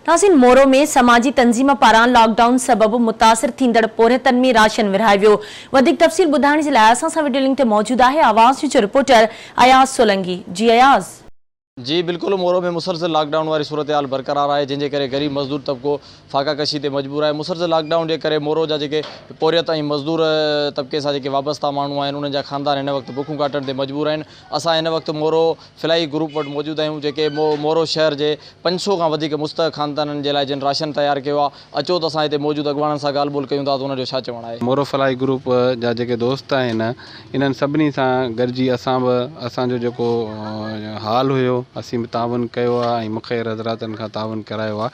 नाज़रीन, मोरो में समाजी तंजीम पारां लॉकडाउन सबब मुतासिर थींदड़ पोरहतन में राशन विरहायो वियो। वधिक तफ़सील ॿुधाइण जे लाइ असां सां वीडियो लिंक ते मौजूद आहे आवाज़ जो रिपोर्टर अयाज़ सोलंकी। जी अयाज़। जी बिल्कुल, मोरो में मुसलसल लॉकडाउन वाली सूरत हाल बरकरार है, जिनके करे गरीब मजदूर तबको फाका कशी ते मजबूर है। मुसलसल लॉकडाउन के करे मोरो जा जेके पोरियत ऐं मजदूर तबके सां जेके वाबस्ता माण्हू आहिनि उन्हनि जा खानदान हिन वक्त बुखूं काटण ते मजबूर आहिनि। असां हिन वक्त मोरो फिलाई ग्रुप वटि मौजूद आहियूं, जेके मोरो शहर जे 500 खां वधीक मुस्तहक़ खानदाननि जे लाइ जिन राशन तैयार कियो आहे। अचो त असां हिते मौजूद अॻवाननि सां ॻाल्हि ॿोल कयूं था त उनजो छा चवणु आहे। मोरो फलाई ग्रुप जा जेके दोस्त आहिनि इन्हनि सभिनी सां गॾिजी असां बि असांजो जेको हाल हुयो असीं बि तावन कयो आहे ऐं मुख़ैर हज़रातनि खां तावन करायो आहे।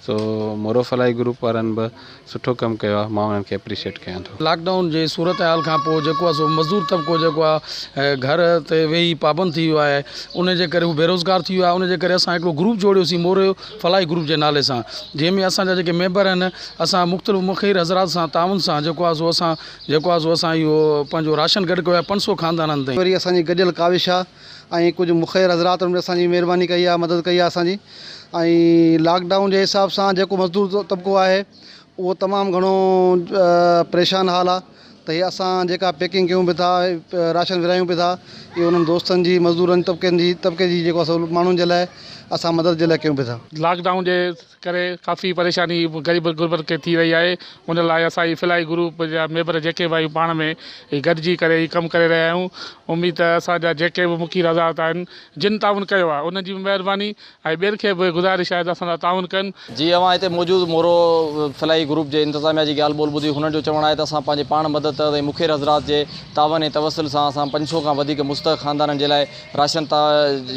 सो मोरो फलाई ग्रुप वारनि बि सुठो कमु कयो आहे, मां उन्हनि खे एप्रिशिएट कयां थो। लॉकडाउन जे सूरत हाल खां पोइ जेको आहे सो मज़दूर तबिको जेको आहे घर ते वेही पाबंद थी वियो आहे, उन जे करे हू बेरोज़गार थी वियो आहे। उन जे करे असां हिकिड़ो ग्रुप जोड़ियोसीं मोरो फलाई ग्रुप जे नाले सां, जंहिंमें असांजा जेके मेंबर आहिनि असां मुख़्तलिफ़ मुख़ैर हज़रात सां तावन सां जेको आहे सो असां इहो पंहिंजो राशन गॾु कयो आहे 500 खानदाननि ताईं। वरी असांजी गॾियल काविश आहे ऐं कुझु मुख़ैर हज़रातनि में असांजी महिरबानी कई आहे, मदद कई आहे असांजी। ऐं लॉकडाउन जे हिसाब सां जेको मज़दूर तबिको आहे उहो तमामु घणो परेशान हाल आहे। त हीअ असां जेका पैकिंग कयूं बि था, राशन विरायूं बि था, इहो उन्हनि दोस्तनि जी मज़दूरनि तबिके जी जेको आहे माण्हुनि जे लाइ असां मदद जे लाइ कयूं बि था। लॉकडाउन जे करे काफ़ी परेशानी ग़रीब गुरबत खे थी रही आहे। उन लाइ असांजी फिलाई ग्रुप जा मेंबर जेके भाई पाण में गॾिजी करे ही कमु करे रहिया आहियूं। उम्मीद आहे असांजा जेके बि मुख़ीर हज़रात आहिनि जिन ताउन कयो आहे उनजी बि महिरबानी ऐं ॿियनि खे बि गुज़ारिश आहे त असांजा ताउन कनि। जी अवां हिते मौजूदु मोरो फिलाई ग्रुप जे इंतिज़ामिया जी ॻाल्हि ॿोल ॿुधी, हुननि जो चवणु आहे त असां पंहिंजे पाण मदद ऐं मुख़ीर हज़रात जे तावन ऐं तवसुल सां असां 500 खां वधीक मुस्तहक़ खानदाननि जे लाइ राशन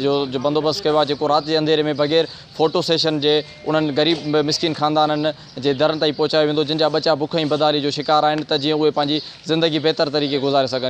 जो बंदोबस्तु कयो आहे, जेको राति जे अंधेरे में बग़ैर फ़ोटो सेशन जे उन्हनि ग़रीब मिसकिन खानदाननि जे दरनि ताईं पहुचायो वेंदो, जिन जा बचा बुख ऐं बदारी जो शिकार आहिनि, त जीअं उहे पंहिंजी ज़िंदगी बहितर तरीक़े गुज़ारे सघनि।